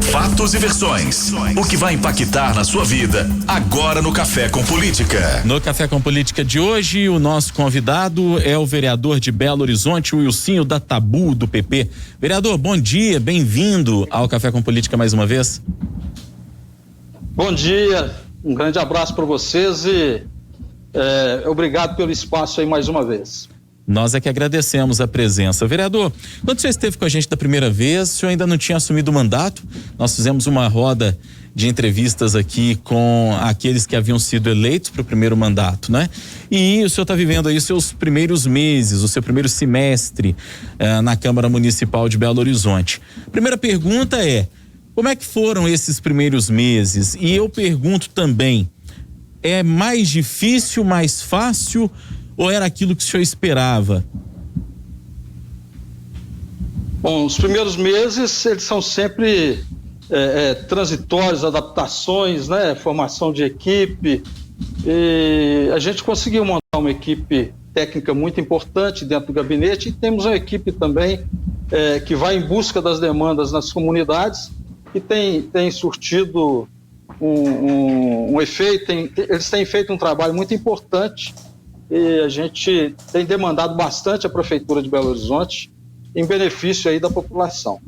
Fatos e versões. O que vai impactar na sua vida agora no Café com Política. No Café com Política de hoje, o nosso convidado é o vereador de Belo Horizonte, o Wilsinho da Tabu, do PP. Vereador, bom dia, bem-vindo ao Café com Política mais uma vez. Bom dia, um grande abraço para vocês e obrigado pelo espaço aí mais uma vez. Nós é que agradecemos a presença. Vereador, quando o senhor esteve com a gente da primeira vez, o senhor ainda não tinha assumido o mandato. Nós fizemos uma roda de entrevistas aqui com aqueles que haviam sido eleitos para o primeiro mandato, né? E o senhor está vivendo aí os seus primeiros meses, o seu primeiro semestre na Câmara Municipal de Belo Horizonte. Primeira pergunta é, como é que foram esses primeiros meses? E eu pergunto também, é mais difícil, mais fácil ou era aquilo que o senhor esperava? Bom, os primeiros meses, eles são sempre transitórios, adaptações, né? Formação de equipe. E a gente conseguiu montar uma equipe técnica muito importante dentro do gabinete e temos uma equipe também que vai em busca das demandas nas comunidades e tem surtido um efeito, eles têm feito um trabalho muito importante. E a gente tem demandado bastante a Prefeitura de Belo Horizonte em benefício aí da população.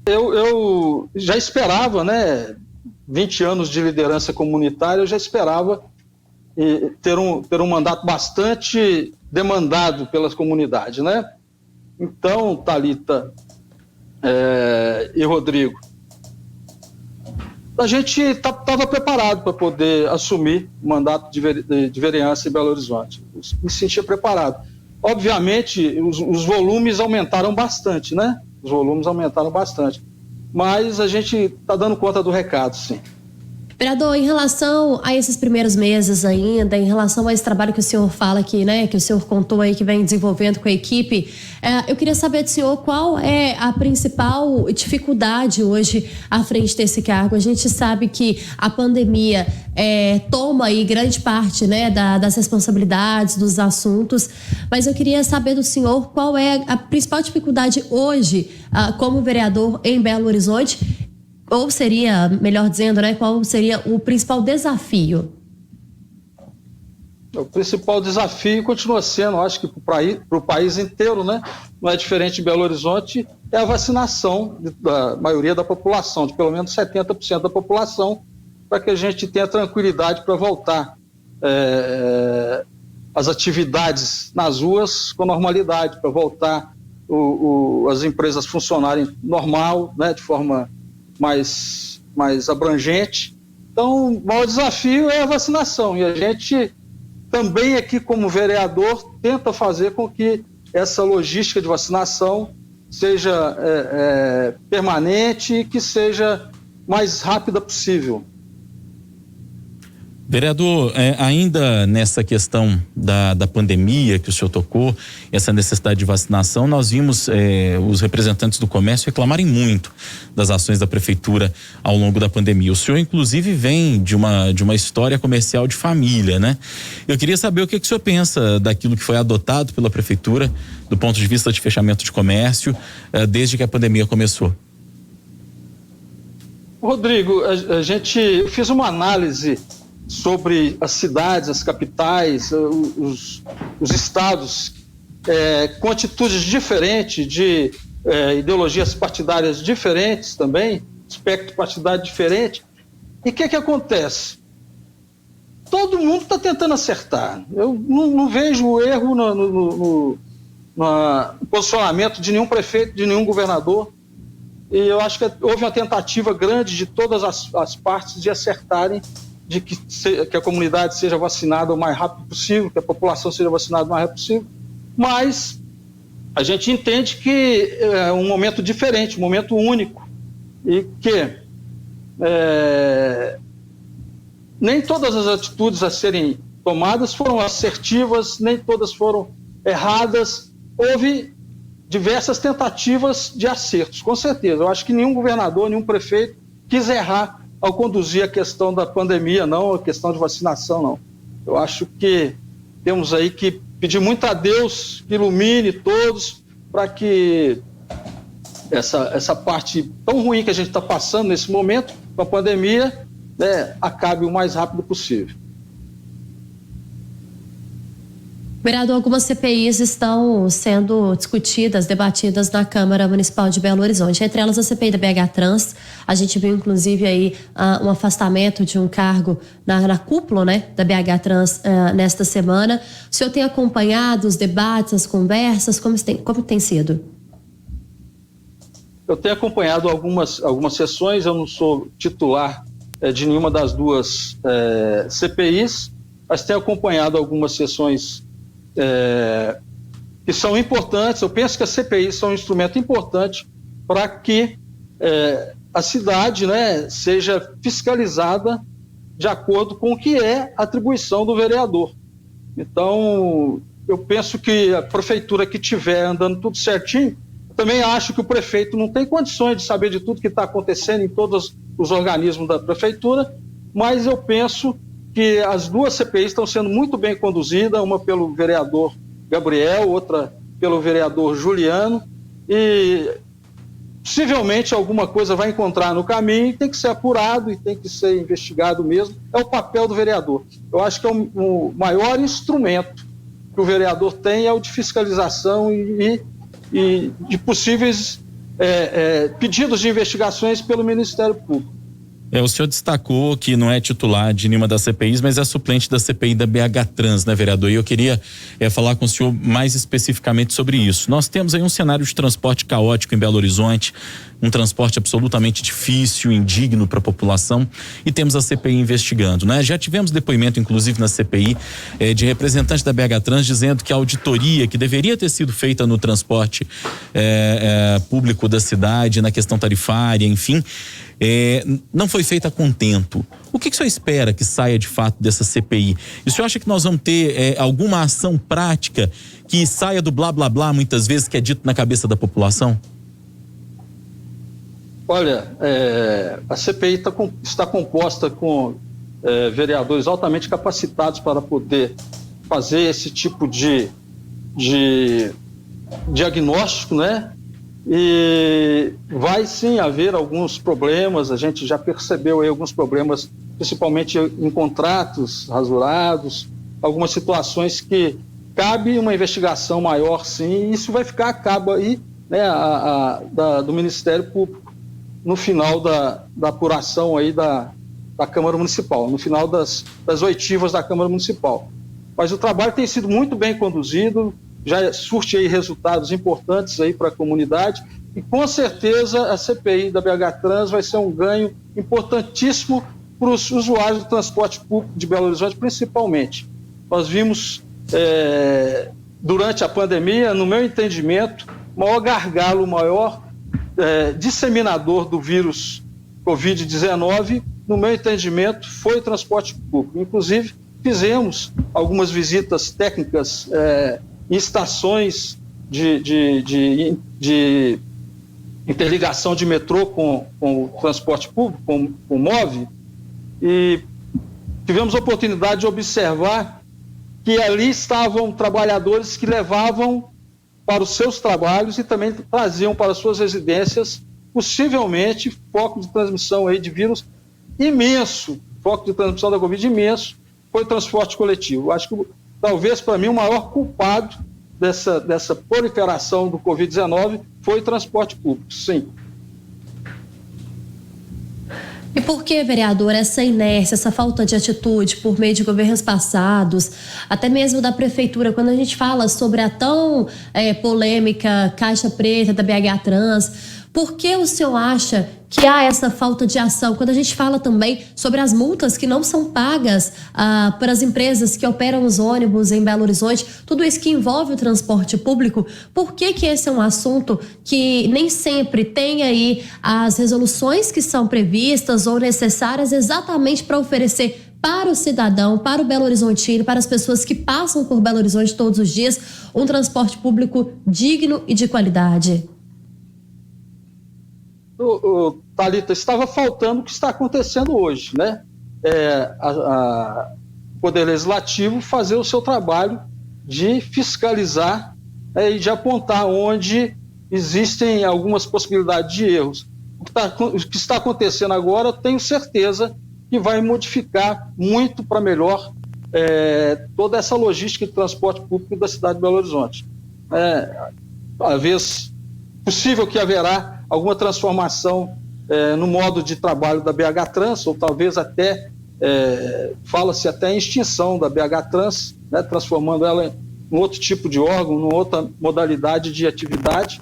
Eu já esperava, né, 20 anos de liderança comunitária, eu já esperava ter um mandato bastante demandado pelas comunidades, né? Então, Thalita e Rodrigo, a gente estava preparado para poder assumir o mandato de vereança em Belo Horizonte. Me sentia preparado. Obviamente, os volumes aumentaram bastante, né? Os volumes aumentaram bastante. Mas a gente está dando conta do recado, sim. Vereador, em relação a esses primeiros meses ainda, em relação a esse trabalho que o senhor fala aqui, né, que o senhor contou aí que vem desenvolvendo com a equipe, eu queria saber do senhor qual é a principal dificuldade hoje à frente desse cargo. A gente sabe que a pandemia toma aí grande parte, né, das responsabilidades, dos assuntos, mas eu queria saber do senhor qual é a principal dificuldade hoje como vereador em Belo Horizonte. Ou seria, melhor dizendo, né, qual seria o principal desafio? O principal desafio continua sendo, acho que para o país inteiro, né, não é diferente de Belo Horizonte, é a vacinação da maioria da população, de pelo menos 70% da população, para que a gente tenha tranquilidade para voltar as atividades nas ruas com normalidade, para voltar as empresas funcionarem normal, né, de forma mais abrangente. Então, o maior desafio é a vacinação e a gente também aqui como vereador tenta fazer com que essa logística de vacinação seja permanente e que seja mais rápida possível. Vereador, ainda nessa questão da pandemia que o senhor tocou, essa necessidade de vacinação, nós vimos os representantes do comércio reclamarem muito das ações da prefeitura ao longo da pandemia. O senhor, inclusive, vem de uma história comercial de família, né? Eu queria saber o que o senhor pensa daquilo que foi adotado pela prefeitura do ponto de vista de fechamento de comércio desde que a pandemia começou. Rodrigo, eu fiz uma análise sobre as cidades, as capitais, os estados, com atitudes diferentes, de ideologias partidárias diferentes também, espectro partidário diferente. E o que acontece? Todo mundo está tentando acertar. Eu não vejo erro no posicionamento de nenhum prefeito, de nenhum governador. E eu acho que houve uma tentativa grande de todas as partes de acertarem de que a comunidade seja vacinada o mais rápido possível, que a população seja vacinada o mais rápido possível, mas a gente entende que é um momento diferente, um momento único, e que nem todas as atitudes a serem tomadas foram assertivas, nem todas foram erradas, houve diversas tentativas de acertos, com certeza. Eu acho que nenhum governador, nenhum prefeito quis errar ao conduzir a questão da pandemia, não, a questão de vacinação, não. Eu acho que temos aí que pedir muito a Deus que ilumine todos para que essa parte tão ruim que a gente está passando nesse momento, com a pandemia, né, acabe o mais rápido possível. Vereador, algumas CPIs estão sendo discutidas, debatidas na Câmara Municipal de Belo Horizonte. Entre elas a CPI da BH Trans. A gente viu inclusive aí um afastamento de um cargo na cúpula, né, da BH Trans nesta semana. O senhor tem acompanhado os debates, as conversas? Como tem sido? Eu tenho acompanhado algumas sessões. Eu não sou titular de nenhuma das duas CPIs, mas tenho acompanhado algumas sessões que são importantes. Eu penso que as CPIs são um instrumento importante para que a cidade, né, seja fiscalizada de acordo com o que é a atribuição do vereador. Então, eu penso que a prefeitura que estiver andando tudo certinho, também acho que o prefeito não tem condições de saber de tudo que está acontecendo em todos os organismos da prefeitura, mas eu penso que as duas CPIs estão sendo muito bem conduzidas, uma pelo vereador Gabriel, outra pelo vereador Juliano, e possivelmente alguma coisa vai encontrar no caminho e tem que ser apurado e tem que ser investigado mesmo. É o papel do vereador. Eu acho que é o maior instrumento que o vereador tem é o de fiscalização e de possíveis pedidos de investigações pelo Ministério Público. O senhor destacou que não é titular de nenhuma das CPIs, mas é suplente da CPI da BH Trans, né, vereador? E eu queria falar com o senhor mais especificamente sobre isso. Nós temos aí um cenário de transporte caótico em Belo Horizonte, um transporte absolutamente difícil, indigno para a população, e temos a CPI investigando, né? Já tivemos depoimento, inclusive na CPI, de representantes da BH Trans dizendo que a auditoria que deveria ter sido feita no transporte público da cidade, na questão tarifária, enfim, não foi feita com tempo. O que o senhor espera que saia de fato dessa CPI? E o senhor acha que nós vamos ter alguma ação prática que saia do blá blá blá, muitas vezes, que é dito na cabeça da população? Olha, a CPI está composta com vereadores altamente capacitados para poder fazer esse tipo de diagnóstico, né? E vai sim haver alguns problemas. A gente já percebeu aí alguns problemas, principalmente em contratos rasurados, algumas situações que cabe uma investigação maior, sim, e isso vai ficar a cabo aí, né, do Ministério Público no final da apuração aí da Câmara Municipal, no final das oitivas da Câmara Municipal. Mas o trabalho tem sido muito bem conduzido, já surte aí resultados importantes aí para a comunidade, e com certeza a CPI da BH Trans vai ser um ganho importantíssimo para os usuários do transporte público de Belo Horizonte, principalmente. Nós vimos durante a pandemia, no meu entendimento, o maior gargalo, o maior disseminador do vírus Covid-19, no meu entendimento, foi o transporte público. Inclusive, fizemos algumas visitas técnicas em estações de interligação de metrô com o transporte público, com o MOVE, e tivemos a oportunidade de observar que ali estavam trabalhadores que levavam para os seus trabalhos e também traziam para suas residências, possivelmente, foco de transmissão aí de vírus imenso, foco de transmissão da Covid imenso, foi o transporte coletivo. Acho que talvez para mim o maior culpado dessa proliferação do Covid-19 foi o transporte público, sim. E por que, vereador, essa inércia, essa falta de atitude por meio de governos passados, até mesmo da prefeitura, quando a gente fala sobre a tão polêmica Caixa Preta da BH Trans, por que o senhor acha que há essa falta de ação? Quando a gente fala também sobre as multas que não são pagas para as empresas que operam os ônibus em Belo Horizonte, tudo isso que envolve o transporte público, por que esse é um assunto que nem sempre tem aí as resoluções que são previstas ou necessárias exatamente para oferecer para o cidadão, para o Belo Horizontino, para as pessoas que passam por Belo Horizonte todos os dias, um transporte público digno e de qualidade? O Thalita, estava faltando o que está acontecendo hoje, né? O Poder Legislativo fazer o seu trabalho de fiscalizar e de apontar onde existem algumas possibilidades de erros. O que está acontecendo agora, eu tenho certeza que vai modificar muito para melhor toda essa logística de transporte público da cidade de Belo Horizonte. Talvez possível que haverá alguma transformação no modo de trabalho da BH Trans, ou talvez até, fala-se até em extinção da BH Trans, né, transformando ela em um outro tipo de órgão, numa outra modalidade de atividade.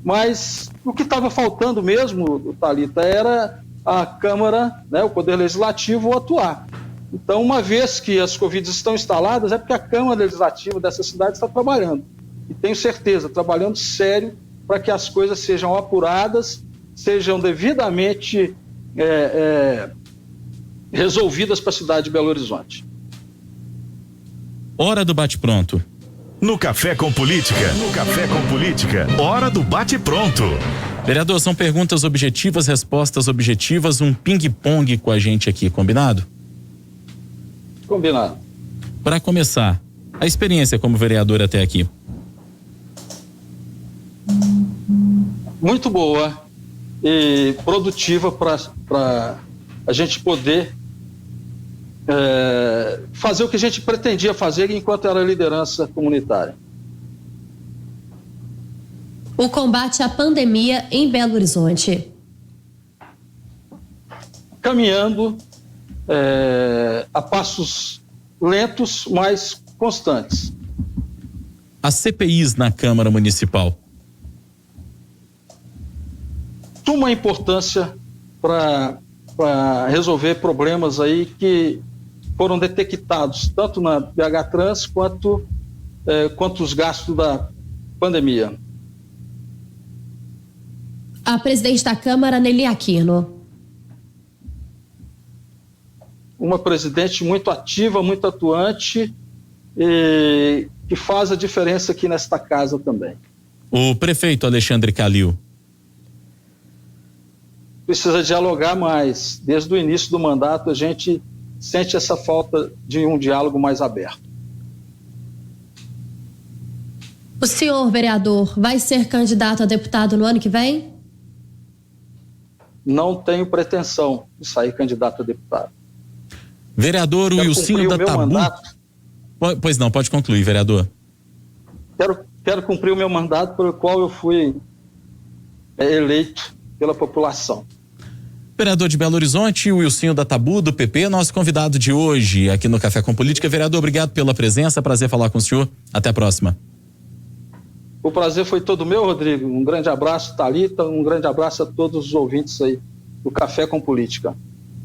Mas o que estava faltando mesmo, Thalita, era a Câmara, né, o Poder Legislativo, atuar. Então, uma vez que as Covids estão instaladas, é porque a Câmara Legislativa dessa cidade está trabalhando. E tenho certeza, trabalhando sério para que as coisas sejam apuradas, sejam devidamente resolvidas para a cidade de Belo Horizonte. Hora do bate-pronto. No Café com Política, hora do bate-pronto. Vereador, são perguntas objetivas, respostas objetivas, um ping-pong com a gente aqui, combinado? Combinado. Para começar, a experiência como vereador até aqui. Muito boa e produtiva para a gente poder fazer o que a gente pretendia fazer enquanto era liderança comunitária. O combate à pandemia em Belo Horizonte. Caminhando a passos lentos, mas constantes. As CPIs na Câmara Municipal. Suma importância para resolver problemas aí que foram detectados tanto na BH Trans quanto os gastos da pandemia. A presidente da Câmara, Nelly Aquino. Uma presidente muito ativa, muito atuante e que faz a diferença aqui nesta casa também. O prefeito Alexandre Calil. Precisa dialogar mais. Desde o início do mandato, a gente sente essa falta de um diálogo mais aberto. O senhor, vereador, vai ser candidato a deputado no ano que vem? Não tenho pretensão de sair candidato a deputado. Vereador Wilsinho da Tabu. Pois não, pode concluir, vereador. Quero cumprir o meu mandato pelo qual eu fui eleito pela população. Vereador de Belo Horizonte, Wilsinho da Tabu, do PP, nosso convidado de hoje aqui no Café com Política. Vereador, obrigado pela presença, prazer falar com o senhor. Até a próxima. O prazer foi todo meu, Rodrigo. Um grande abraço, Thalita, um grande abraço a todos os ouvintes aí do Café com Política.